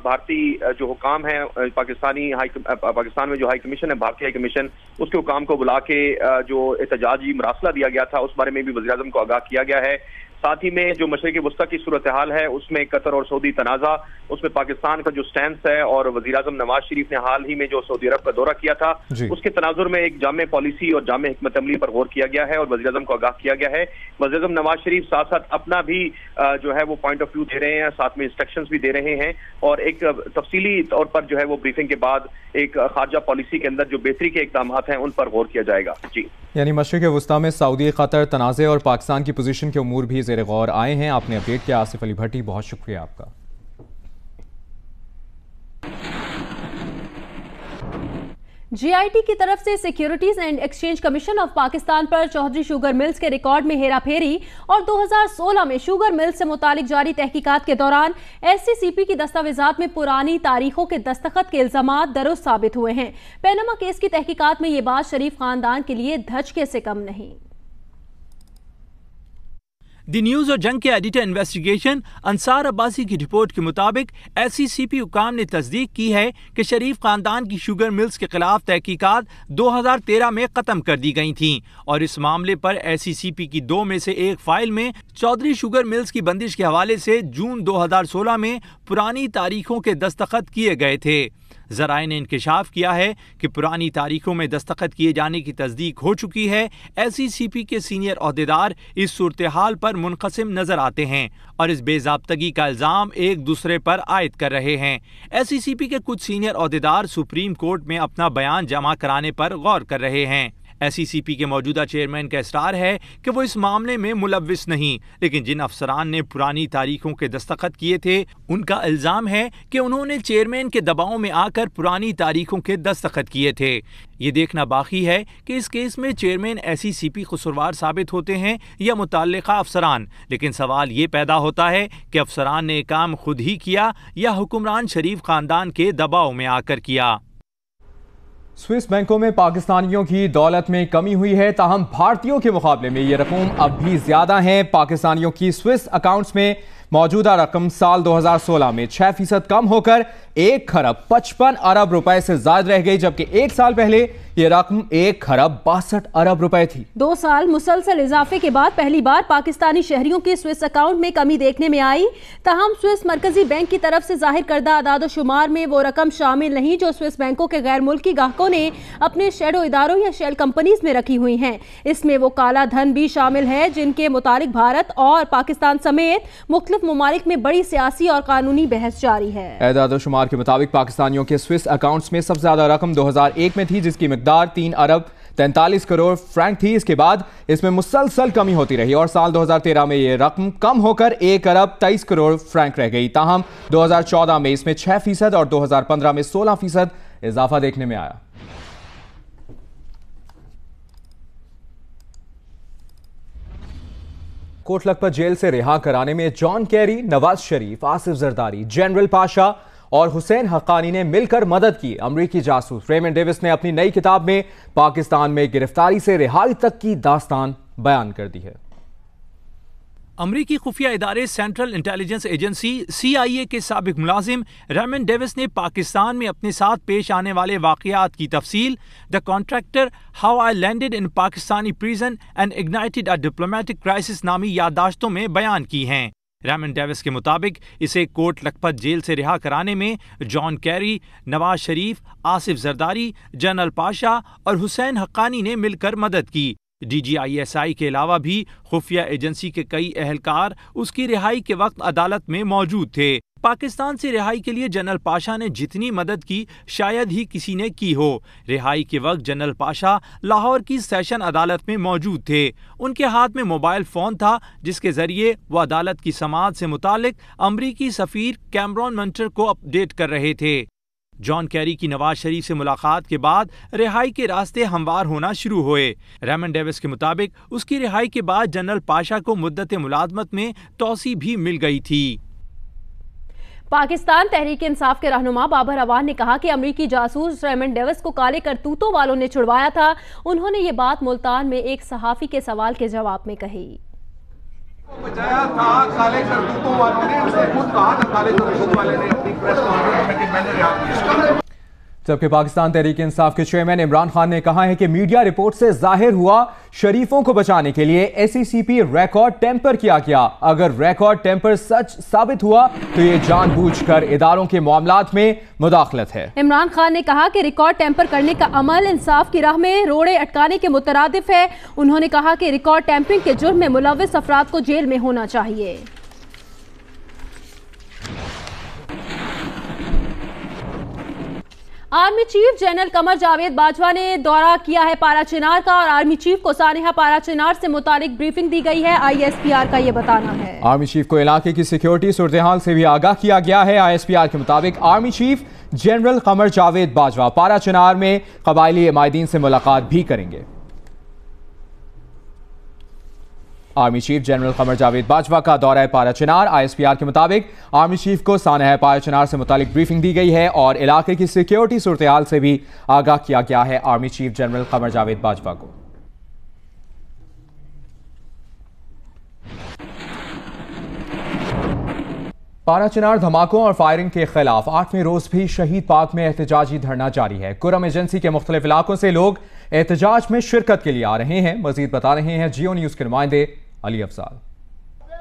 भारतीय जो हुकाम है पाकिस्तान में जो हाई कमीशन है भारतीय हाई कमीशन उसके हुकाम को बुला के जो एहतजाजी मरासला दिया गया था उस बारे में भी वज़ीर आज़म को आगाह किया गया है। साथ ही में जो मशरिक़ वस्ता की सूरत हाल है उसमें कतर और सऊदी तनाज़ा उसमें पाकिस्तान का जो स्टैंस है और वज़ीर आज़म नवाज शरीफ ने हाल ही में जो सऊदी अरब का दौरा किया था उसके तनाजुर में एक जामे पॉलिसी और जामे हिकमत अमली पर गौर किया गया है और वज़ीर आज़म को आगाह किया गया है। वज़ीर आज़म नवाज शरीफ साथ साथ अपना भी जो है वो पॉइंट ऑफ व्यू दे रहे हैं साथ में इंस्ट्रक्शंस भी दे रहे हैं और एक तफसीली तौर पर जो है वो ब्रीफिंग के बाद एक खारजा पॉलिसी के अंदर जो बेहतरी के इक़दाम हैं उन पर गौर किया जाएगा। जी यानी मशरिक़ वस्ता में सऊदी कतर तनाज़े और पाकिस्तान की पोजीशन के उमूर भी ज़ेर गौर आए हैं। आपने अपडेट किया आसिफ अली भट्टी, बहुत शुक्रिया आपका। जीआईटी की तरफ से securities and exchange commission of Pakistan पर चौधरी शुगर मिल्स के रिकॉर्ड में हेराफेरी और 2016 में शुगर मिल्स से मुतालिक जारी तहकीकात के दौरान एससीसीपी की दस्तावेजात में पुरानी तारीखों के दस्तखत के इल्जामात दुरुस्त साबित हुए हैं। पैनामा केस की तहकीकात में ये बात शरीफ खानदान के लिए धचके से कम नहीं। दी न्यूज़ और जंग के एडिटर इन्वेस्टिगेशन अंसार अब्बासी की रिपोर्ट के मुताबिक एससीसीपी हुकाम ने तस्दीक की है कि शरीफ खानदान की शुगर मिल्स के खिलाफ तहकीकात 2013 में खत्म कर दी गई थीं और इस मामले पर एससीसीपी की 2 में से एक फाइल में चौधरी शुगर मिल्स की बंदिश के हवाले से जून 2016 में पुरानी तारीखों के दस्तखत किए गए थे। ज़राए ने इंकशाफ किया है कि पुरानी तारीखों में दस्तखत किए जाने की तस्दीक हो चुकी है। एससीसीपी के सीनियर ओहदेदार इस सूरत हाल पर मुनक़सिम नजर आते हैं और इस बेज़ाब्तगी का इल्ज़ाम एक दूसरे पर आयद कर रहे हैं। एससीसीपी के कुछ सीनियर ओहदेदार सुप्रीम कोर्ट में अपना बयान जमा कराने पर गौर कर रहे हैं। एससीसीपी के मौजूदा चेयरमैन का इसरार है कि वो इस मामले में मुलव्विस नहीं, लेकिन जिन अफसरान ने पुरानी तारीखों के दस्तखत किए थे उनका इल्जाम है कि उन्होंने चेयरमैन के दबाव में आकर पुरानी तारीखों के दस्तखत किए थे। ये देखना बाकी है कि इस केस में चेयरमैन एससीसीपी कसूरवार साबित होते हैं या मुतल्लिका अफसरान, लेकिन सवाल ये पैदा होता है कि अफसरान ने काम खुद ही किया या हुक्मरान शरीफ खानदान के दबाव में आकर किया। स्विस बैंकों में पाकिस्तानियों की दौलत में कमी हुई है, ताहम भारतीयों के मुकाबले में ये रकम अब भी ज्यादा है। पाकिस्तानियों की स्विस अकाउंट्स में मौजूदा रकम साल 2016 में 6% कम होकर 1 खरब 55 अरब रुपए से ज्यादा रह गई, जबकि 1 साल पहले ये रकम 1 खरब 62 अरब रुपए थी। 2 साल मुसलसल इजाफे के बाद पहली बार पाकिस्तानी शहरियों के स्विस अकाउंट में कमी देखने में आई। ताहम स्विस मरकजी बैंक की तरफ से जाहिर करदा आदाद शुमार में वो रकम शामिल नहीं जो स्विस बैंकों के गैर मुल्की गाहकों ने अपने शेडो इदारों या शेल कंपनीज में रखी हुई हैं। इसमें वो काला धन भी शामिल है जिनके मुतालिक भारत और पाकिस्तान समेत मुख्तलिफ मुमालिक में बड़ी सियासी और कानूनी बहस जारी है। एदाद शुमार के मुताबिक पाकिस्तानियों के स्विस अकाउंट्स में सबसे ज्यादा रकम 2001 में थी जिसकी मिकदार 3 अरब 43 करोड़ फ्रैंक थी। इसके बाद इसमें मुसलसल कमी होती रही और साल 2013 में ये रकम कम होकर 1 अरब 23 करोड़ फ्रैंक रह गई। ताहम 2014 में इसमें 6% और 2015 में 16% इजाफा देखने में आया। कोट लखपत जेल से रिहा कराने में John Kerry, Nawaz Sharif, Asif Zardari, general Pasha और हुसैन हक्कानी ने मिलकर मदद की। अमरीकी जासूस रेमंड डेविस ने अपनी नई किताब में पाकिस्तान में गिरफ्तारी से रिहाई तक की दास्तान बयान कर दी है। अमरीकी खुफिया इदारे सेंट्रल इंटेलिजेंस एजेंसी CIA के साबिक मुलाजिम रेमन डेविस ने पाकिस्तान में अपने साथ पेश आने वाले वाक़यात की तफसील the contractor how I landed in Pakistani prison and ignited a diplomatic crisis नामी याददाश्तों में बयान की हैं। रेमन डेविस के मुताबिक इसे कोट लखपत जेल से रिहा कराने में John Kerry, Nawaz Sharif, Asif Zardari, general Pasha और हुसैन हक्कानी ने मिलकर मदद की। DGISI के अलावा भी खुफिया एजेंसी के कई अहलकार उसकी रिहाई के वक्त अदालत में मौजूद थे। पाकिस्तान से रिहाई के लिए जनरल पाशा ने जितनी मदद की शायद ही किसी ने की हो। रिहाई के वक्त जनरल पाशा लाहौर की सेशन अदालत में मौजूद थे। उनके हाथ में मोबाइल फ़ोन था जिसके ज़रिए वो अदालत की समाअत से मुतालिक अमरीकी सफ़ीर कैमरॉन मंटर को अपडेट कर रहे थे। जॉन कैरी की नवाज शरीफ से मुलाकात के बाद रिहाई के रास्ते हमवार होना शुरू हुए। रेमन डेविस के मुताबिक उसकी रिहाई के बाद जनरल पाशा को मुद्दत मुलाजमत में तौसी भी मिल गई थी। पाकिस्तान तहरीक इंसाफ के रहनुमा बाबर अवान ने कहा कि अमरीकी जासूस रेमन डेविस को काले करतूतों वालों ने छुड़वाया था। उन्होंने ये बात मुल्तान में एक सहाफ़ी के सवाल के जवाब में कही। बचाया था काले करतूतों वालों ने, उसने खुद कहा था काले करतूत वाले ने अपनी प्रेस कॉन्फ्रेंस में कि मैंने रिहा किया। जबकि पाकिस्तान तहरीक इंसाफ के चेयरमैन इमरान खान ने कहा है कि मीडिया रिपोर्ट से जाहिर हुआ शरीफों को बचाने के लिए SECP रिकॉर्ड टेम्पर किया गया। अगर रिकॉर्ड टेम्पर सच साबित हुआ तो ये जानबूझकर इदारों के मामलात में मुदाखलत है। इमरान खान ने कहा कि रिकॉर्ड टेम्पर करने का अमल इंसाफ की राह में रोड़े अटकाने के मुतरादिफ है। उन्होंने कहा कि रिकॉर्ड टेम्परिंग के जुर्म में मुलव्विस अफराद को जेल में होना चाहिए। Army chief general Qamar Javed Bajwa ने दौरा किया है पारा चिनार का और आर्मी चीफ को सानेहा पारा चिनार से मुतालिक ब्रीफिंग दी गई है। ISPR का ये बताना है। आर्मी चीफ को इलाके की सिक्योरिटी सूरत-ए-हाल से भी आगाह किया गया है। ISPR के मुताबिक army chief general Qamar Javed Bajwa पारा चिनार में कबायली इमायदीन से मुलाकात भी करेंगे। Army chief general Qamar Javed Bajwa का दौरा पारा चिनार। ISPR के मुताबिक आर्मी चीफ को सानेहा पारा चिनार से मुतालिक ब्रीफिंग दी गई है और इलाके की सिक्योरिटी सूरत-ए-हाल से भी आगाह किया गया है army chief general Qamar Javed Bajwa को। पारा चिनार धमाकों और फायरिंग के खिलाफ 8वें रोज भी शहीद पार्क में एहतजाजी धरना जारी है। कुरम एजेंसी के मुख्तलिफ इलाकों से लोग एहतजाज में शिरकत के लिए आ रहे हैं। मजीद बता रहे हैं जियो न्यूज के नुमाइंदे अली अफजाल।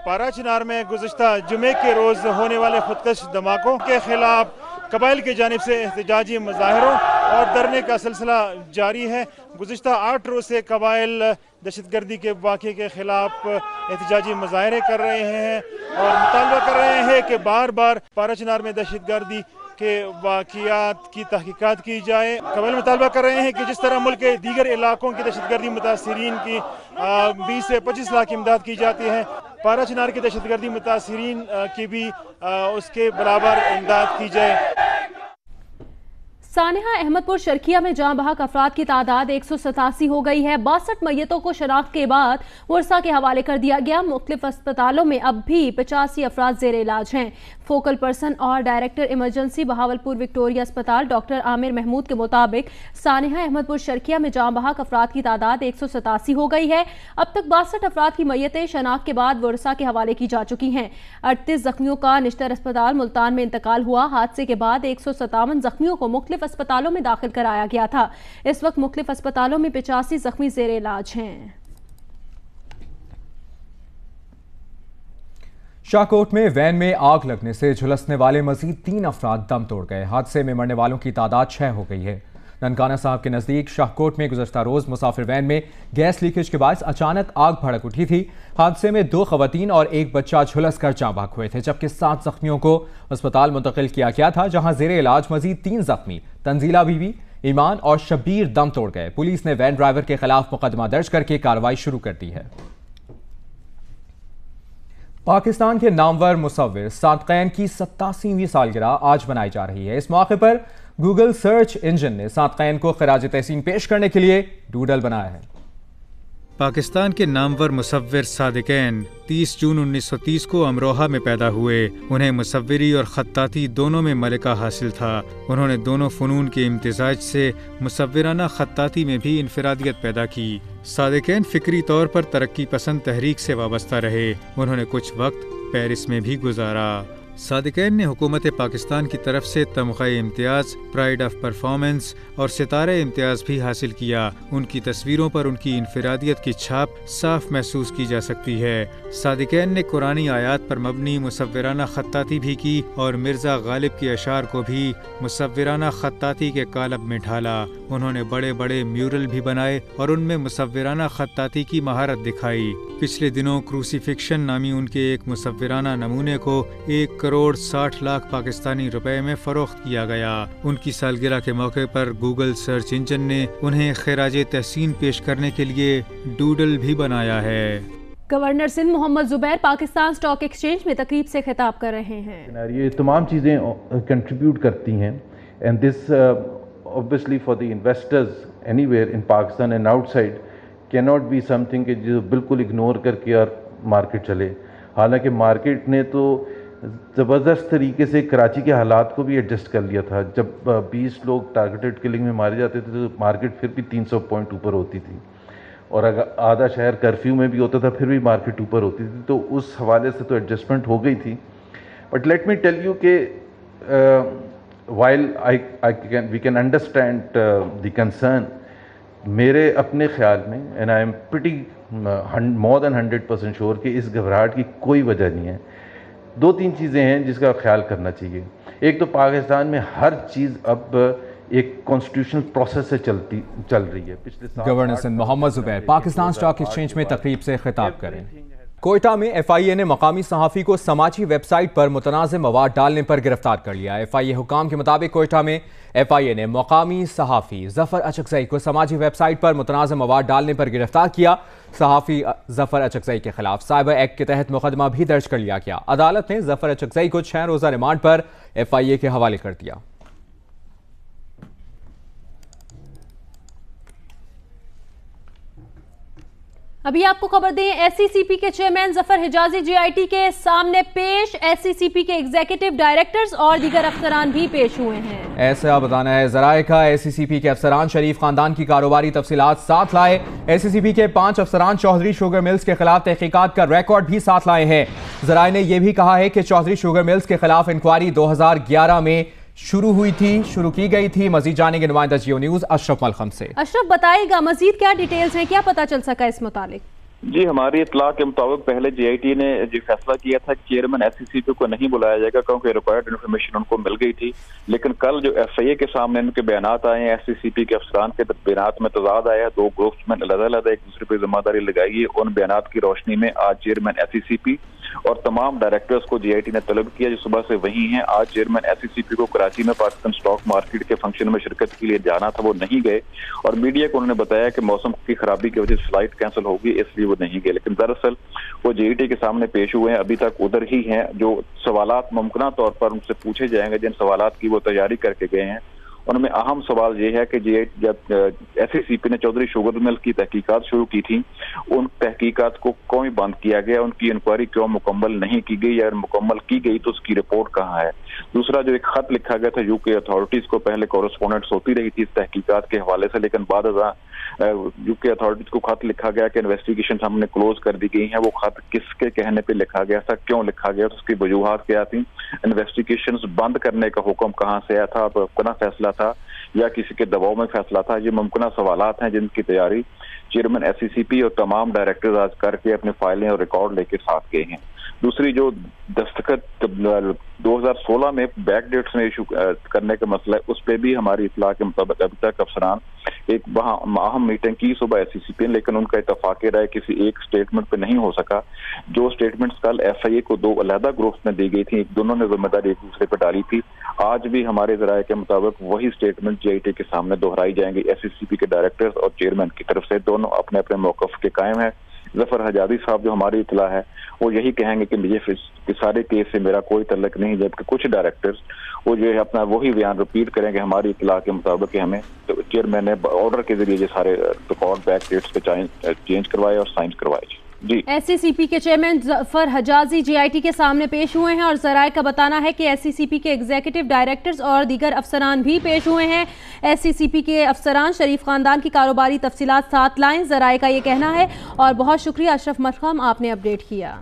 पारा चिनार में गुज़िश्ता जुमे के रोज होने वाले खुदकश धमाकों के खिलाफ कबाइल की जानिब से एहतजाजी मुजाहरों और धरने का सिलसिला जारी है। गुज़िश्ता 8 रोज से कबाइल दहशतगर्दी के वाक़े के खिलाफ एहतजाजी मुजाहरे कर रहे हैं और मुतालबा कर रहे हैं कि बार बार पारा चिनार में दहशतगर्दी के वाक़ियात की तहकीकात की जाए। कबाइल मुतालबा कर रहे हैं कि जिस तरह मुल्क के दीगर इलाकों की दहशतगर्दी मुतासिरीन की 20 से 25 लाख की इमदाद की जाती है, पारा चिनार की दहशतगर्दी मुतासिरीन की भी उसके बराबर इमदाद की जाए। सानेहा अहमदपुर शर्खिया में जाँ बहक अफराद की तादाद 187 हो गई है। 62 मैयतों को शनाख्त के बाद वर्सा के हवाले कर दिया गया। मुख्तलिफ अस्पतालों में अब भी 85 अफराद जेर इलाज हैं। फोकल पर्सन और डायरेक्टर इमरजेंसी बहावलपुर विक्टोरिया अस्पताल डॉक्टर आमिर महमूद के मुताबिक सानेहा अहमदपुर शर्खिया में जाँ बहक अफराद की तादाद 187 हो गई है। अब तक 62 अफराद की मैयतें शनाख्त के बाद वर्सा के हवाले की जा चुकी हैं। 38 जख्मियों का निश्तर अस्पताल मुल्तान में इंतकाल हुआ। हादसे के बाद 157 जख्मियों को मुख्तलिफ अस्पतालों में दाखिल कराया गया था। इस वक्त मुख्तलिफ अस्पतालों में 85 जख्मी जेर इलाज हैं। शाहकोट में वैन में आग लगने से झुलसने वाले मजीद 3 अफराद दम तोड़ गए। हादसे में मरने वालों की तादाद 6 हो गई है। ननकाना साहब के नजदीक शाहकोट में गुज़श्ता रोज मुसाफिर वैन में गैस लीकेज के बायस अचानक आग भड़क उठी थी। हादसे में 2 खवातीन और 1 बच्चा झुलस कर जाँ बहक हुए थे, जबकि 7 जख्मियों को अस्पताल मुंतकिल किया गया था, जहां जेर इलाज मजीद 3 जख्मी तंजीला बीवी, ईमान और शब्बीर दम तोड़ गए। पुलिस ने वैन ड्राइवर के खिलाफ मुकदमा दर्ज करके कार्रवाई शुरू कर दी है। पाकिस्तान के नामवर मुसव्विर सादकैन की 87वीं सालगिरह आज मनाई जा रही है। इस मौके पर गूगल सर्च इंजन ने सादकैन को खराज तहसीन पेश करने के लिए डूडल बनाया है। पाकिस्तान के नामवर मुसव्विर सादिकैन 30 जून 1930 को अमरोहा में पैदा हुए। उन्हें मुसव्विरी और खत्ताती दोनों में मलिका हासिल था। उन्होंने दोनों फ़नून के इम्तिजाज से मुसव्विराना खत्ताती में भी इनफरादियत पैदा की। صادقین فکری طور پر ترقی پسند تحریک سے وابستہ رہے. انہوں نے کچھ وقت پیرس میں بھی گزارا. صادقین نے حکومت پاکستان کی طرف سے تمغہ امتیاز، پرائیڈ آف پرفارمنس اور ستارہ امتیاز بھی حاصل کیا. ان کی تصویروں پر ان کی انفرادیت کی چھاپ صاف محسوس کی جا سکتی ہے. صادقین نے قرآنی آیات پر مبنی مصورانہ خطاطی بھی کی اور مرزا غالب کے اشعار کو بھی مصورانہ خطاطی کے قالب میں ڈھالا. انہوں نے بڑے بڑے میورل بھی بنائے اور ان میں مصورانہ خطاطی کی مہارت دکھائی. پچھلے دنوں کروسیفکشن نامی ان کے ایک مصورانہ نمونے کو 1,60,00,000 پاکستانی روپے میں فروخت کیا گیا. ان کی سالگرہ کے موقع پر گوگل سرچ انجن نے انہیں خراج تحسین پیش کرنے کے لیے ڈوڈل بھی بنایا ہے. گورنر سندھ محمد زبیر پاکستان سٹاک ایکسچینج میں تقریب سے خطاب کر رہے ہیں. یہ تمام چیزیں کنٹریبیوٹ کرتی ہیں and this obviously for the investors anywhere in Pakistan and outside cannot be something کہ جو بالکل اگنور کر کے اور مارکیٹ چلے. حالانکہ مارکیٹ نے تو زبردست طریقے سے کراچی کے حالات کو بھی ایڈجسٹ کر لیا تھا. جب 20 لوگ ٹارگیٹڈ کلنگ میں مارے جاتے تھے تو مارکیٹ پھر بھی 300 پوائنٹ اوپر ہوتی تھی, اور اگر آدھا شہر کرفیو میں بھی ہوتا تھا پھر بھی مارکیٹ اوپر ہوتی تھی. تو اس حوالے سے تو ایڈجسٹمنٹ ہو گئی تھی. But let me tell you کہ while we can understand the concern, میرے اپنے خیال میں and I am pretty more than 100% sure کہ اس گھبراہٹ کی کوئی وجہ نہیں ہے. 2-3 چیزیں ہیں جس کا خیال کرنا چاہیے. ایک تو پاکستان میں ہر چیز اب ایک کانسٹیٹیوشنل پروسیس سے چل رہی ہے. پچھلے گورنر سندھ محمد زبیر پاکستان سٹاک ایکسچینج میں تقریب سے خطاب کریں. کوئٹہ میں ایف آئی اے نے مقامی صحافی کو سماجی ویب سائٹ پر متنازع مواد ڈالنے پر گرفتار کر لیا. ایف آئی اے حکام کے مطابق کوئٹہ میں ایف آئی اے نے مقامی صحافی ظفر اچکزئی کو سماجی ویب سائٹ پر متنازع مواد ڈالنے پر گرفتار کیا. صحافی ظفر اچکزئی کے خلاف سائبر ایکٹ کے تحت مقدمہ بھی درج کر لیا گیا. عدالت نے ظفر اچکزئی کو 6 روزہ ریمانڈ پر ایف آئی اے کے حوالے کر دیا. ابھی آپ کو خبر دیں, ایس سی سی پی کے chairman Zafar Hijazi J I T کے سامنے پیش. ایس سی سی پی کے ایگزیکٹو ڈائریکٹرز اور دیگر افسران بھی پیش ہوئے ہیں. ایسا بتانا ہے ذرائع کا. ایس سی سی پی کے افسران شریف خاندان کی کاروباری تفصیلات ساتھ لائے. ایس سی سی پی کے 5 افسران چودھری شوگر ملز کے خلاف تحقیقات کا ریکارڈ بھی ساتھ لائے ہیں. ذرائع نے یہ بھی کہا ہے کہ چودھری شوگر ملز کے خلاف انکوائری 2011 میں شروع کی گئی تھی. مزید جانیں گے نمائندہ جیو نیوز اشرف ملخم سے. اشرف بتائے گا مزید کیا ڈیٹیلز ہیں, کیا پتہ چل سکا اس متعلق؟ جی, ہماری اطلاع کے مطابق پہلے جے آئی ٹی نے جو فیصلہ کیا تھا چیئرمین ایس سی سی پی کو نہیں بلایا جائے گا کیونکہ ریکوائرڈ انفارمیشن ان کو مل گئی تھی. لیکن کل جو ایف آئی اے کے سامنے ان کے بیانات آئے ہیں, ایس سی سی پی کے افسران کے بیانات میں تضاد آیا ہے. 2 گروپس میں علیحدہ ایک دوسرے پہ ذمہ داری لگائی ہے. ان بیانات کی روشنی میں آج چیئرمین ایس سی سی پی اور تمام ڈائریکٹرز کو جے آئی ٹی نے طلب کیا جو صبح سے وہی ہیں. آج چیئرمین ایس سی سی پی کو کراچی میں پاکستان سٹاک مارکیٹ کے فنکشن میں شرکت کے لیے جانا تھا, وہ نہیں گئے, اور میڈیا کو انہوں نے بتایا کہ موسم کی خرابی کی وجہ سے فلائٹ کینسل ہوگی اس لیے وہ نہیں گئے. لیکن دراصل وہ جے ای ٹی کے سامنے پیش ہوئے ہیں, ابھی تک ادھر ہی ہیں. جو سوالات ممکنہ طور پر ان سے پوچھے جائیں گے, جن سوالات کی وہ تیاری کر کے گئے ہیں, ان میں اہم سوال یہ ہے کہ جب ایس سی سی پی نے چودھری شوگر مل کی تحقیقات شروع کی تھی, ان تحقیقات کو کیوں بند کیا گیا, ان کی انکوائری کیوں مکمل نہیں کی گئی, یا مکمل کی گئی تو اس کی رپورٹ کہاں ہے. دوسرا جو ایک خط لکھا گیا تھا یو کے اتھارٹیز کو, پہلے کورسپونڈنٹس ہوتی رہی تھی اس تحقیقات کے حوالے سے, لیکن بعد ازاں یو کے اتھارٹیز کو خط لکھا گیا کہ انویسٹیگیشن ہم نے کلوز کر دی گئی ہیں. وہ خط کس کے کہنے پہ لکھا گیا تھا, کیوں لکھا گیا تھا, اس کی وجوہات کیا تھیں, انویسٹیگیشنز بند کرنے کا حکم کہاں سے آیا تھا, اپنا فیصلہ تھا یا کسی کے دباؤ میں فیصلہ تھا. یہ ممکنہ سوالات ہیں جن کی تیاری چیئرمین ایس سی سی پی اور تمام ڈائریکٹرز آج کر کے اپنی فائلیں اور ریکارڈ لے کے ساتھ گئے ہیں. دوسری جو دستخط 2016 میں بیک ڈیٹس میں ایشو کرنے کا مسئلہ ہے, اس پہ بھی ہماری اطلاع کے مطابق ابھی تک افسران ایک اہم میٹنگ کی صبح ایس سی سی پی نے, لیکن ان کا اتفاق رائے کسی ایک اسٹیٹمنٹ پہ نہیں ہو سکا. جو اسٹیٹمنٹس کل ایف آئی اے کو 2 علیحدہ گروپس میں دی گئی تھی, دونوں نے ذمہ داری ایک دوسرے پہ ڈالی تھی. آج بھی ہمارے ذرائع کے مطابق وہی اسٹیٹمنٹ جے آئی ٹی کے سامنے دہرائی جائیں گی. ایس سی سی پی کے ڈائریکٹرز اور چیئرمین کی طرف سے دونوں اپنے اپنے موقف کے قائم ہیں. ظفر حجازی صاحب جو ہماری اطلاع ہے وہ یہی کہیں گے کہ مجھے سارے کیس سے میرا کوئی تعلق نہیں, جبکہ کچھ ڈائریکٹرز وہ جو ہے اپنا وہی بیان رپیٹ کریں گے ہماری اطلاع کے مطابق کہ ہمیں چیئرمین نے آرڈر کے ذریعے یہ سارے ریکارڈ بیک ڈیٹس پہ چینج کروائے اور سائن کروائے. SCCP के चेयरमैन जफर हजाजी GIT के सामने पेश हुए हैं और ज़राए का बताना है कि SCCP के एग्जीक्यूटिव डायरेक्टर्स और दीगर अफसरान भी पेश हुए हैं। SCCP के अफसरान शरीफ खानदान की कारोबारी तफसीलात साथ लाएं, ज़राए का ये कहना है। और बहुत शुक्रिया अशरफ मरहम, आपने अपडेट किया।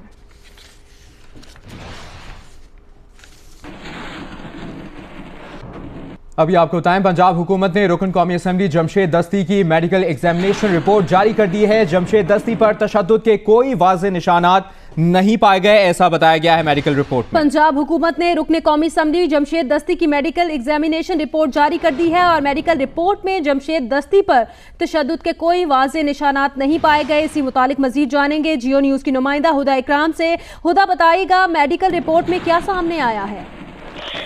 अभी आपको बताएं, पंजाब हुकूमत ने रुकन कौमी असम्बली जमशेद दस्ती की मेडिकल एग्जामिनेशन रिपोर्ट जारी कर दी है। जमशेद दस्ती पर तशद्दुद के कोई वाज़ेह निशानात नहीं पाए गए, ऐसा बताया गया है मेडिकल रिपोर्ट में। पंजाब हुकूमत ने रुकन कौमी असम्बली जमशेद दस्ती की मेडिकल एग्जामिनेशन रिपोर्ट जारी कर दी है और मेडिकल रिपोर्ट में जमशेद दस्ती पर तशद्दुद के कोई वाज़ेह निशानात नहीं पाए गए। इसी मुतालिक मजीद जानेंगे जियो न्यूज़ की नुमाइंदा हुदा इकराम से। हुदा, बताइएगा मेडिकल रिपोर्ट में क्या सामने आया है?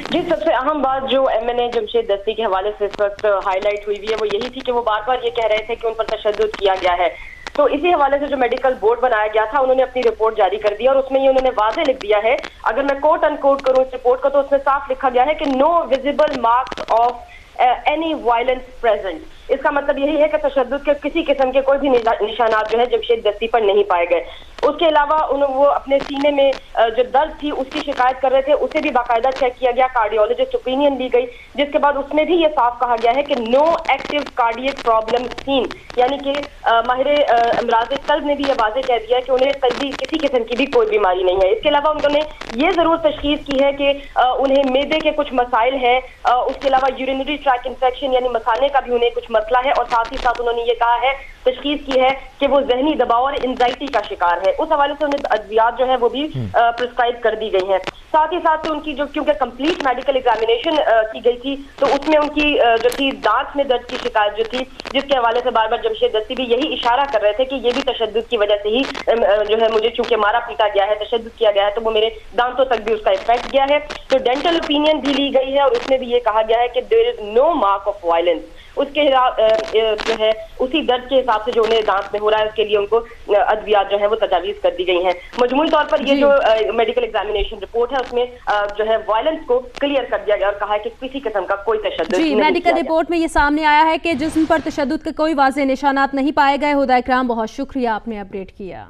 जी, सबसे अहम बात जो MNA जमशेद दस्ती के हवाले से इस वक्त हाईलाइट हुई है वो यही थी कि वो बार बार ये कह रहे थे कि उन पर तशद्दुद किया गया है। तो इसी हवाले से जो मेडिकल बोर्ड बनाया गया था उन्होंने अपनी रिपोर्ट जारी कर दी और उसमें ये उन्होंने वाज़े लिख दिया है, अगर मैं कोट अनकोट करूं इस रिपोर्ट को, तो उसमें साफ लिखा गया है कि no visible marks of any violence present. इसका मतलब यही है कि तशद्दुद के किसी किस्म के कोई भी निशानात जो है जमशेद दस्ती पर नहीं पाए गए। उसके अलावा वो अपने सीने में जो दर्द थी उसकी शिकायत कर रहे थे, उसे भी बाकायदा चेक किया गया, कार्डियोलॉजिस्ट ओपिनियन ली गई, जिसके बाद उसमें भी ये साफ कहा गया है कि no active cardiac problem seen, यानी कि माहिर अमराज कल्ब ने भी ये वाज़े कह दिया है कि उन्हें किसी किस्म की भी कोई बीमारी नहीं है। इसके अलावा उन्होंने ये जरूर तशखीस की है कि उन्हें मेदे के कुछ मसाइल हैं, उसके अलावा यूरिनरी ट्रैक इन्फेक्शन यानी मसाने का भी उन्हें कुछ मसला है, और साथ ही साथ उन्होंने ये कहा है, तशखीस की है कि वो जहनी दबाव और एंजाइटी का शिकार है। उस हवाले से उन्हें अद्वियात जो है वो भी प्रिस्क्राइब कर दी गई हैं। साथ ही साथ उनकी जो क्योंकि कंप्लीट मेडिकल एग्जामिनेशन की गई थी तो उसमें उनकी जो थी दांत में दर्द की शिकायत जो थी, जिसके हवाले से बार बार जमशेद दस्ती भी यही इशारा कर रहे थे कि ये भी तशद्दुद की वजह से ही जो है मुझे चूंकि मारा पीटा गया है, तशद्दुद किया गया है, तो वो मेरे दांतों तक भी उसका इफेक्ट गया है। तो डेंटल ओपिनियन भी ली गई है और उसमें भी ये कहा गया है कि there is no mark of violence. उसके जो है उसी दर्द के हिसाब से जो उन्हें दांत में हो रहा है उसके लिए उनको अद्वियात जो है वो तजावीज कर दी गई हैं। मजमूई तौर पर ये जो मेडिकल एग्जामिनेशन रिपोर्ट है उसमें जो है वायलेंस को क्लियर कर दिया गया और कहा है कि किसी किस्म का कोई तशद्दुद नहीं। मेडिकल रिपोर्ट में ये सामने आया है कि जिस्म पर तशद्दुद के कोई वाज़ेह निशानात नहीं पाए गए। हुदा इकराम, बहुत शुक्रिया, आपने अपडेट किया।